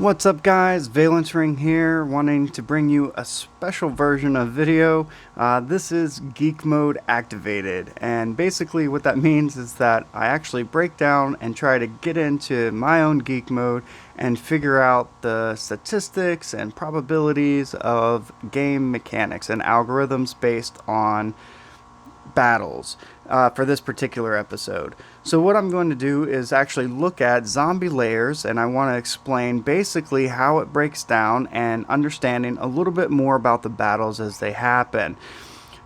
What's up guys, Valence Ring here, wanting to bring you a special version of video. This is Geek Mode activated, and basically what that means is that I actually break down and try to get into my own Geek Mode and figure out the statistics and probabilities of game mechanics and algorithms based on battles for this particular episode. So what I'm going to do is actually look at zombie layers, and I want to explain basically how it breaks down and understanding a little bit more about the battles as they happen.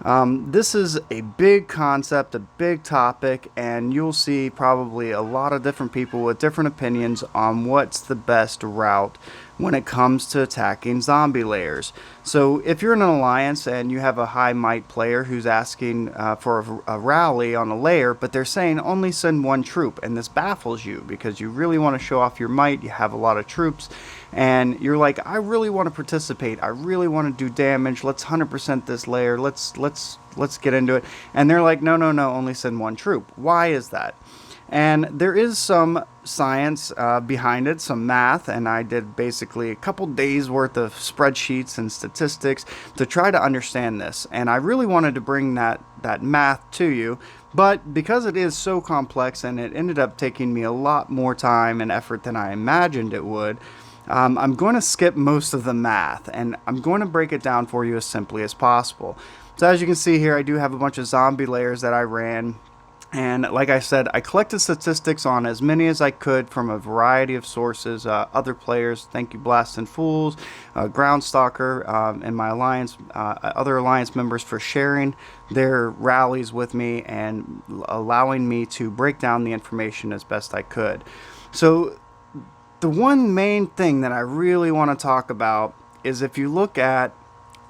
This is a big concept, a big topic, and you'll see probably a lot of different people with different opinions on what's the best route when it comes to attacking zombie layers. So if you're in an alliance and you have a high might player who's asking for a rally on a layer, but they're saying only send one troop, and this baffles you because you really want to show off your might, you have a lot of troops, and you're like, I really want to participate, I really want to do damage, let's 100% this layer, let's get into it. And they're like, no, only send one troop. Why is that? And there is some science behind it, some math, and I did basically a couple days worth of spreadsheets and statistics to try to understand this. And I really wanted to bring that math to you, but because it is so complex and it ended up taking me a lot more time and effort than I imagined it would, I'm going to skip most of the math, and I'm going to break it down for you as simply as possible. So as you can see here, I do have a bunch of zombie layers that I ran. And like I said, I collected statistics on as many as I could from a variety of sources, other players, thank you Blast and Fools, Groundstalker, and my alliance, other alliance members for sharing their rallies with me and allowing me to break down the information as best I could. So the one main thing that I really want to talk about is if you look at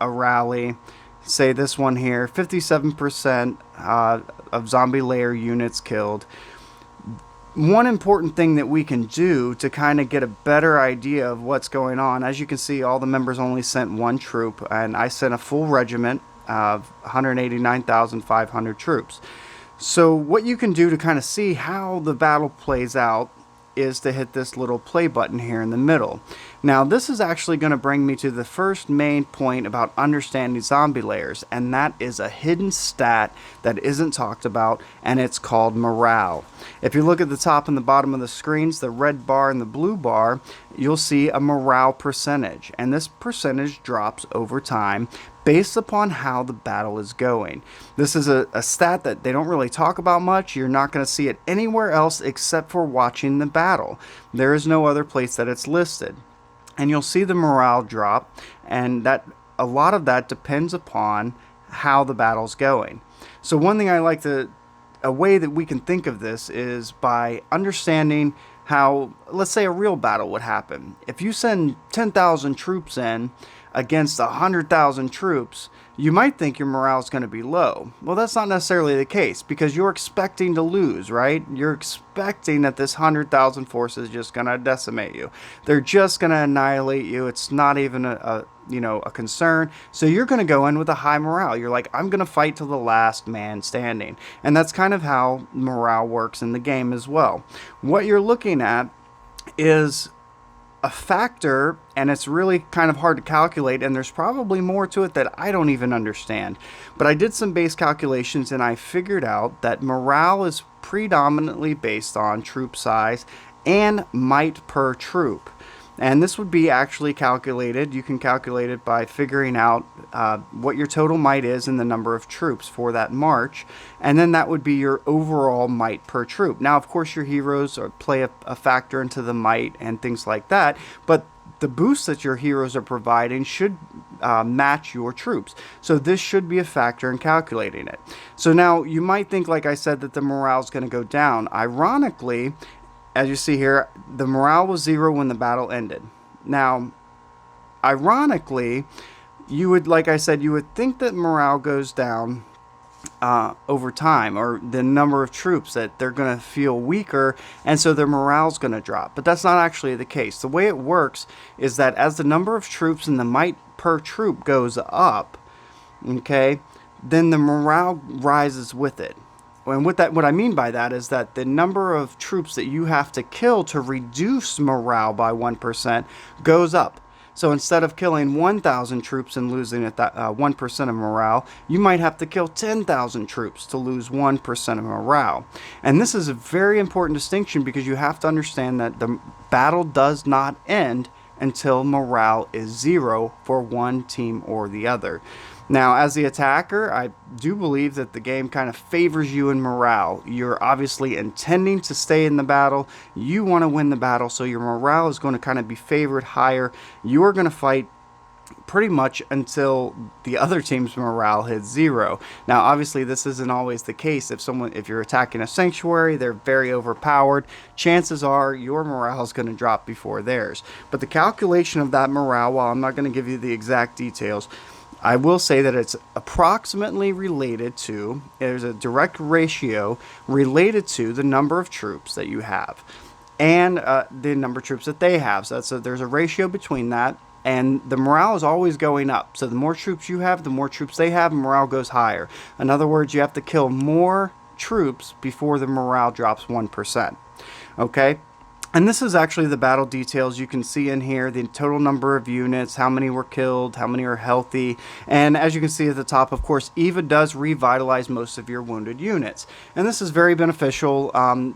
a rally, say this one here, 57% of zombie layer units killed. One important thing that we can do to kind of get a better idea of what's going on, as you can see, all the members only sent one troop, and I sent a full regiment of 189,500 troops. So what you can do to kind of see how the battle plays out is to hit this little play button here in the middle. Now this is actually going to bring me to the first main point about understanding zombie layers, and that is a hidden stat that isn't talked about, and it's called morale. If you look at the top and the bottom of the screens, the red bar and the blue bar, you'll see a morale percentage, and this percentage drops over time based upon how the battle is going. This is a stat that they don't really talk about much. You're not going to see it anywhere else except for watching the battle. There is no other place that it's listed. And you'll see the morale drop, and that a lot of that depends upon how the battle's going. So one thing I like to, a way that we can think of this is by understanding how, let's say, a real battle would happen. If you send 10,000 troops in against 100,000 troops, you might think your morale is going to be low. Well, that's not necessarily the case, because you're expecting to lose, right? You're expecting that this 100,000 force is just going to decimate you. They're just going to annihilate you. It's not even a concern. So you're going to go in with a high morale. You're like, I'm going to fight till the last man standing. And that's kind of how morale works in the game as well. What you're looking at is a factor, and it's really kind of hard to calculate, and there's probably more to it that I don't even understand. But I did some base calculations, and I figured out that morale is predominantly based on troop size and might per troop. And this would be actually calculated. You can calculate it by figuring out what your total might is and the number of troops for that march. And then that would be your overall might per troop. Now, of course, your heroes play a factor into the might and things like that. But the boost that your heroes are providing should match your troops. So this should be a factor in calculating it. So now you might think, like I said, that the morale is going to go down. Ironically, as you see here, the morale was 0 when the battle ended. Now, ironically, you would, like I said, you would think that morale goes down over time, or the number of troops, that they're going to feel weaker, and so their morale's going to drop. But that's not actually the case. The way it works is that as the number of troops and the might per troop goes up, okay, then the morale rises with it. And what I mean by that is that the number of troops that you have to kill to reduce morale by 1% goes up. So instead of killing 1,000 troops and losing at that 1% of morale, you might have to kill 10,000 troops to lose 1% of morale. And this is a very important distinction because you have to understand that the battle does not end until morale is 0 for one team or the other. Now, as the attacker, I do believe that the game kind of favors you in morale. You're obviously intending to stay in the battle. You want to win the battle, so your morale is going to kind of be favored higher. You're going to fight pretty much until the other team's morale hits 0. Now, obviously, this isn't always the case. If you're attacking a sanctuary, they're very overpowered. Chances are your morale is going to drop before theirs. But the calculation of that morale, while I'm not going to give you the exact details, I will say that it's approximately related to, there's a direct ratio related to the number of troops that you have and the number of troops that they have. So there's a ratio between that, and the morale is always going up. So the more troops you have, the more troops they have, and morale goes higher. In other words, you have to kill more troops before the morale drops 1%. Okay? And this is actually the battle details. You can see in here the total number of units, how many were killed, how many are healthy. And as you can see at the top, of course, EVA does revitalize most of your wounded units. And this is very beneficial.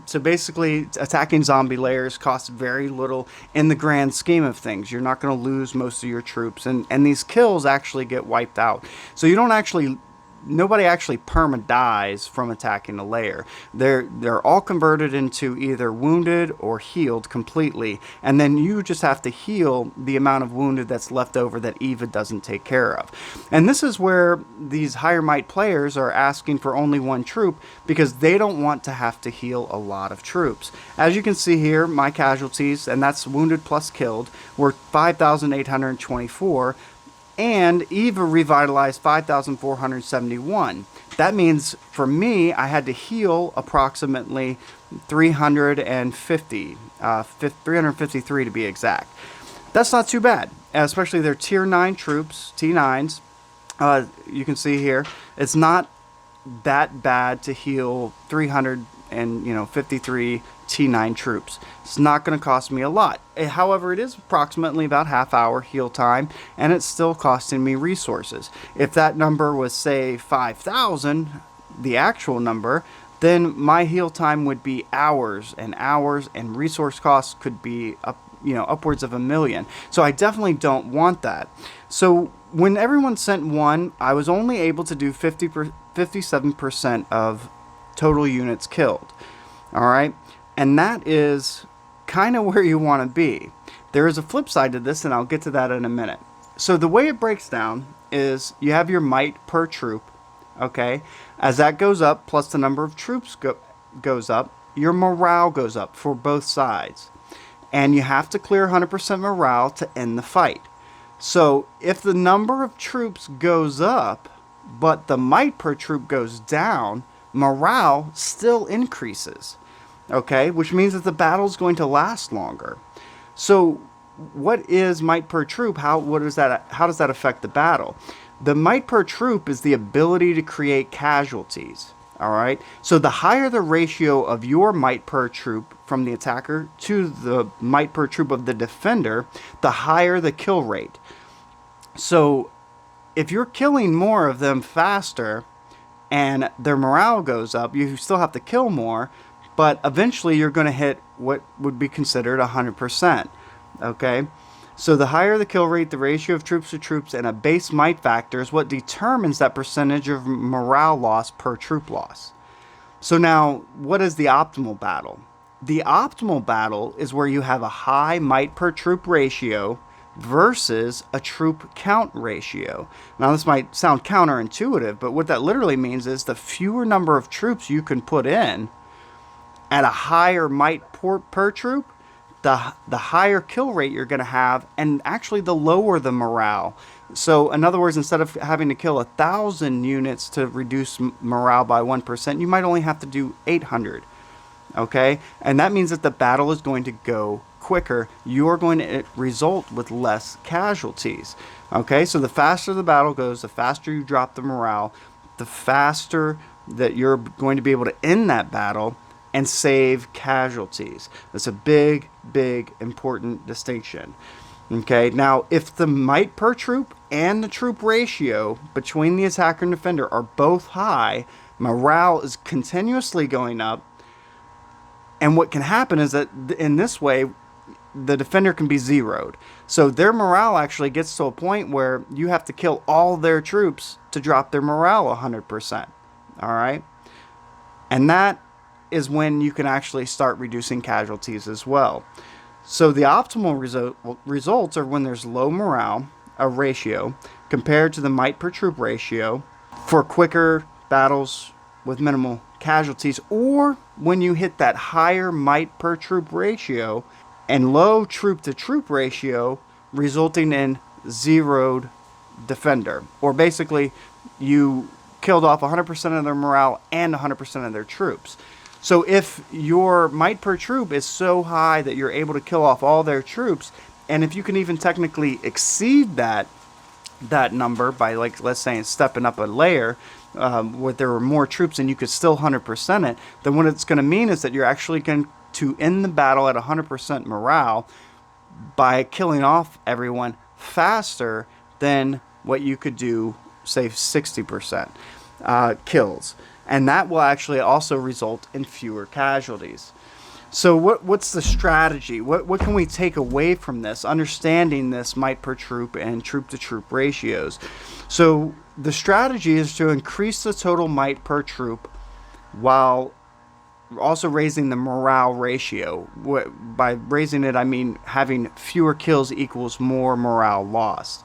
So basically, attacking zombie lairs costs very little in the grand scheme of things. You're not going to lose most of your troops. And these kills actually get wiped out. So you don't actually... Nobody actually perma-dies from attacking a lair. They're all converted into either wounded or healed completely, and then you just have to heal the amount of wounded that's left over that EVA doesn't take care of. And this is where these higher might players are asking for only one troop because they don't want to have to heal a lot of troops. As you can see here, my casualties, and that's wounded plus killed, were 5,824. And EVA revitalized 5,471. That means for me, I had to heal approximately 353 to be exact. That's not too bad, especially their tier 9 troops, T9s. You can see here, it's not that bad to heal 353 T9 troops. It's not going to cost me a lot. However, it is approximately about half-hour heal time, and it's still costing me resources. If that number was, say, 5,000, the actual number, then my heal time would be hours, and resource costs could be upwards of 1 million. So I definitely don't want that. So when everyone sent one, I was only able to do 57% of total units killed. All right, and that is kind of where you want to be. There is a flip side to this, and I'll get to that in a minute. So the way it breaks down is you have your might per troop. Okay, as that goes up, plus the number of troops goes up, your morale goes up for both sides, and you have to clear 100% morale to end the fight. So if the number of troops goes up, but the might per troop goes down, morale still increases, okay, which means that the battle is going to last longer. So what is might per troop? How does that affect the battle? The might per troop is the ability to create casualties. All right, so the higher the ratio of your might per troop from the attacker to the might per troop of the defender, the higher the kill rate. So if you're killing more of them faster and their morale goes up, you still have to kill more, but eventually you're going to hit what would be considered 100%. Okay, so the higher the kill rate, the ratio of troops to troops, and a base might factor is what determines that percentage of morale loss per troop loss. So now, what is the optimal battle? The optimal battle is where you have a high might per troop ratio versus a troop count ratio. Now this might sound counterintuitive, but what that literally means is the fewer number of troops you can put in at a higher might per troop, the higher kill rate you're going to have, and actually the lower the morale. So in other words, instead of having to kill 1,000 units to reduce morale by 1%, you might only have to do 800. Okay, and that means that the battle is going to go quicker. You're going to result with less casualties. Okay, so the faster the battle goes, the faster you drop the morale, the faster that you're going to be able to end that battle and save casualties. That's a big, big, important distinction. Okay, now if the might per troop and the troop ratio between the attacker and defender are both high, morale is continuously going up. And what can happen is that in this way, the defender can be zeroed. So their morale actually gets to a point where you have to kill all their troops to drop their morale 100%. All right? And that is when you can actually start reducing casualties as well. So the optimal results are when there's low morale, a ratio, compared to the might per troop ratio for quicker battles with minimal casualties, or when you hit that higher might per troop ratio and low troop to troop ratio, resulting in zeroed defender. Or basically, you killed off 100% of their morale and 100% of their troops. So if your might per troop is so high that you're able to kill off all their troops, and if you can even technically exceed that number by, like, let's say stepping up a layer where there were more troops and you could still 100% it, then what it's going to mean is that you're actually going to end the battle at 100% morale by killing off everyone faster than what you could do, say, 60% kills. And that will actually also result in fewer casualties. So what's the strategy? What can we take away from this, understanding this might per troop and troop to troop ratios? So the strategy is to increase the total might per troop while also raising the morale ratio. By raising it, I mean having fewer kills equals more morale lost.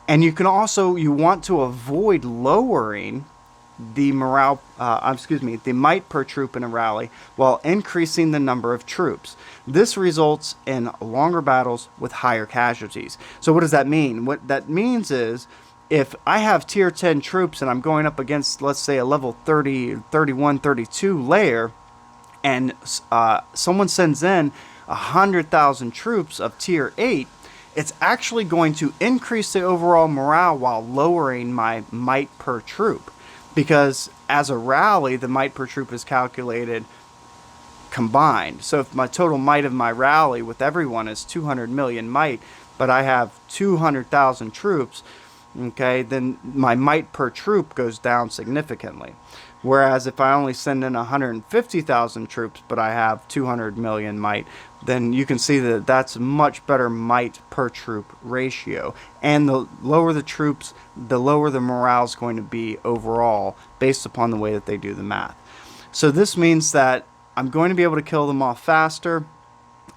And you want to avoid lowering the the might per troop in a rally while increasing the number of troops. This results in longer battles with higher casualties. So what does that mean? What that means is, if I have tier 10 troops and I'm going up against, let's say, a level 30, 31, 32 lair, and someone sends in 100,000 troops of tier 8, it's actually going to increase the overall morale while lowering my might per troop. Because as a rally, the might per troop is calculated combined. So if my total might of my rally with everyone is 200 million might, but I have 200,000 troops, okay, then my might per troop goes down significantly. Whereas if I only send in 150,000 troops, but I have 200 million might, then you can see that that's a much better might per troop ratio. And the lower the troops, the lower the morale is going to be overall, based upon the way that they do the math. So this means that I'm going to be able to kill them off faster,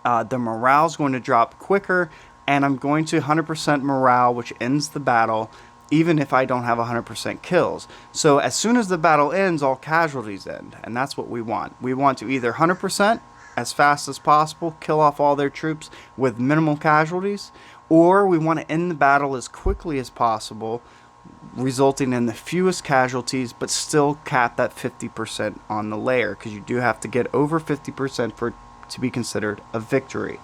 the morale is going to drop quicker, and I'm going to 100% morale, which ends the battle, even if I don't have 100% kills. So as soon as the battle ends, all casualties end, and that's what we want. We want to either 100% as fast as possible, kill off all their troops with minimal casualties, or we want to end the battle as quickly as possible, resulting in the fewest casualties, but still cap that 50% on the layer, because you do have to get over 50% for it to be considered a victory.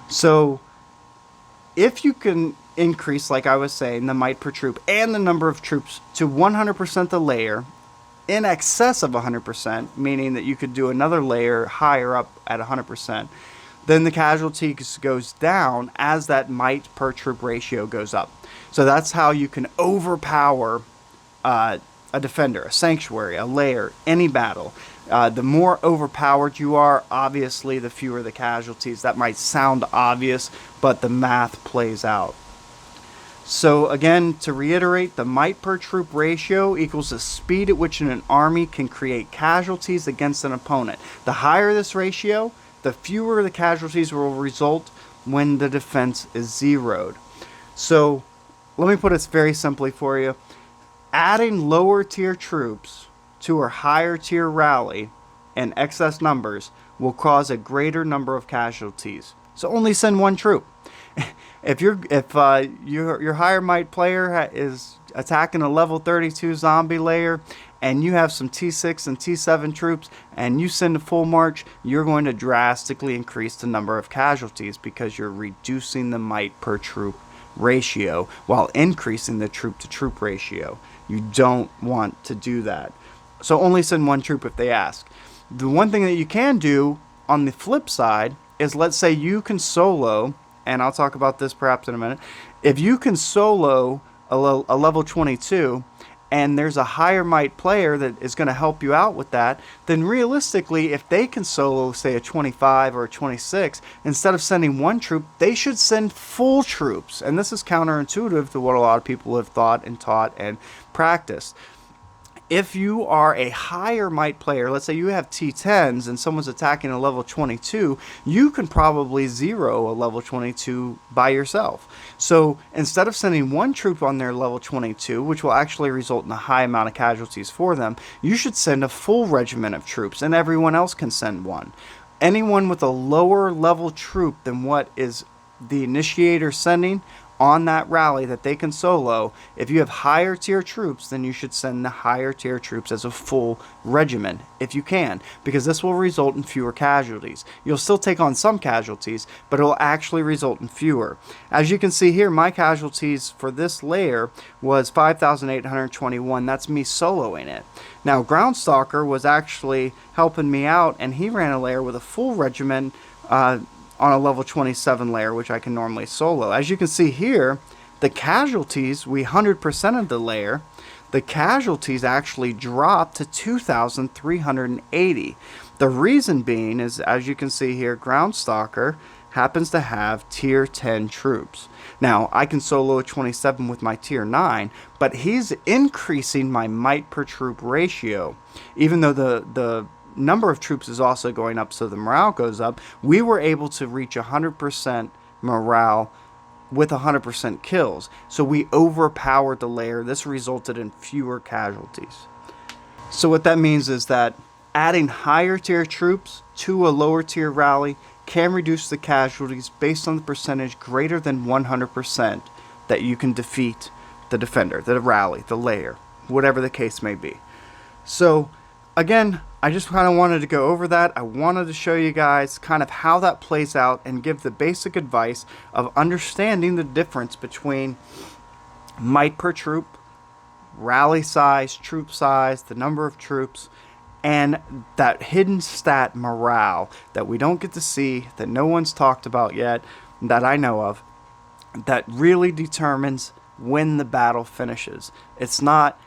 So if you can increase, like I was saying, the might per troop and the number of troops to 100% the layer, in excess of 100%, meaning that you could do another layer higher up at 100%, then the casualties goes down as that might per troop ratio goes up. So that's how you can overpower a defender, a sanctuary, a lair, any battle. The more overpowered you are, obviously, the fewer the casualties. That might sound obvious, but the math plays out. So again, to reiterate, the might per troop ratio equals the speed at which an army can create casualties against an opponent. The higher this ratio, the fewer the casualties will result when the defense is zeroed. So let me put it very simply for you. Adding lower tier troops to a higher tier rally in excess numbers will cause a greater number of casualties. So only send one troop. If your higher might player is attacking a level 32 zombie layer, and you have some T6 and T7 troops, and you send a full march, you're going to drastically increase the number of casualties because you're reducing the might per troop ratio while increasing the troop to troop ratio. You don't want to do that. So only send one troop if they ask. The one thing that you can do on the flip side is, let's say you can solo, and I'll talk about this perhaps in a minute. If you can solo a level 22 and there's a higher might player that is going to help you out with that, then realistically, if they can solo, say, a 25 or a 26, instead of sending one troop, they should send full troops. And this is counterintuitive to what a lot of people have thought and taught and practiced. If you are a higher might player, let's say you have T10s and someone's attacking a level 22, you can probably zero a level 22 by yourself. So instead of sending one troop on their level 22, which will actually result in a high amount of casualties for them, you should send a full regiment of troops, and everyone else can send one. Anyone with a lower level troop than what is the initiator sending on that rally that they can solo, if you have higher tier troops, then you should send the higher tier troops as a full regiment if you can, because this will result in fewer casualties. You'll still take on some casualties, but it will actually result in fewer. As you can see here, my casualties for this lair was 5,821. That's me soloing it. Now Groundstalker was actually helping me out, and he ran a lair with a full regiment on a level 27 lair, which I can normally solo. As you can see here, the casualties, we 100%ed the lair. The casualties actually dropped to 2,380. The reason being is, as you can see here, Groundstalker happens to have tier 10 troops. Now, I can solo a 27 with my tier 9, but he's increasing my might per troop ratio. Even though the number of troops is also going up, so the morale goes up, we were able to reach 100% morale with 100% kills. So we overpowered the lair. This resulted in fewer casualties. So what that means is that adding higher tier troops to a lower tier rally can reduce the casualties based on the percentage greater than 100% that you can defeat the defender, the rally, the lair, whatever the case may be. So again, I just kind of wanted to go over that. I wanted to show you guys kind of how that plays out and give the basic advice of understanding the difference between might per troop, rally size, troop size, the number of troops, and that hidden stat morale that we don't get to see, that no one's talked about yet, that I know of, that really determines when the battle finishes. It's not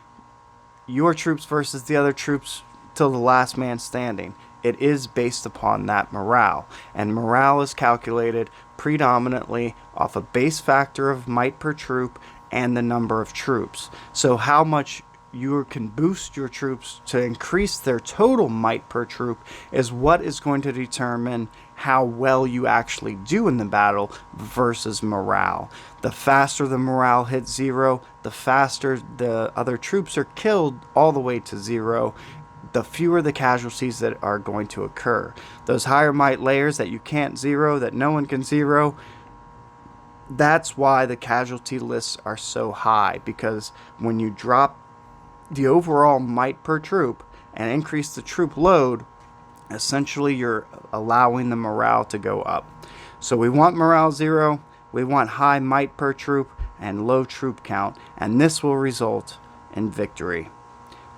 your troops versus the other troops till the last man standing. It is based upon that morale, and morale is calculated predominantly off a base factor of might per troop and the number of troops. So how much you can boost your troops to increase their total might per troop is what is going to determine how well you actually do in the battle versus morale. The faster the morale hits zero, the faster the other troops are killed all the way to zero, the fewer the casualties that are going to occur. Those higher might layers that you can't zero, that no one can zero, that's why the casualty lists are so high, because when you drop the overall might per troop and increase the troop load, essentially you're allowing the morale to go up. So we want morale zero, we want high might per troop and low troop count, and this will result in victory.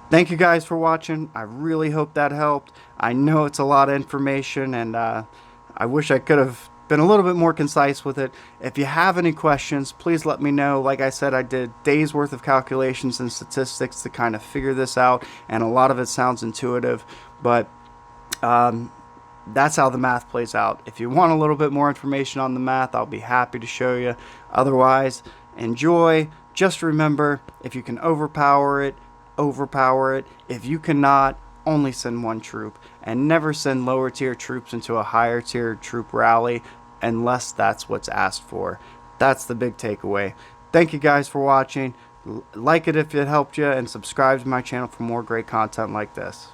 Thank you guys for watching. I really hope that helped. I know it's a lot of information, and I wish I could have been a little bit more concise with it. If you have any questions, please let me know. Like I said, I did days worth of calculations and statistics to kind of figure this out, and a lot of it sounds intuitive, but that's how the math plays out. If you want a little bit more information on the math, I'll be happy to show you. Otherwise, enjoy. Just remember, if you can overpower it, overpower it. If you cannot, only send one troop, and never send lower tier troops into a higher tier troop rally unless that's what's asked for. That's the big takeaway. Thank you guys for watching. Like it if it helped you, and subscribe to my channel for more great content like this.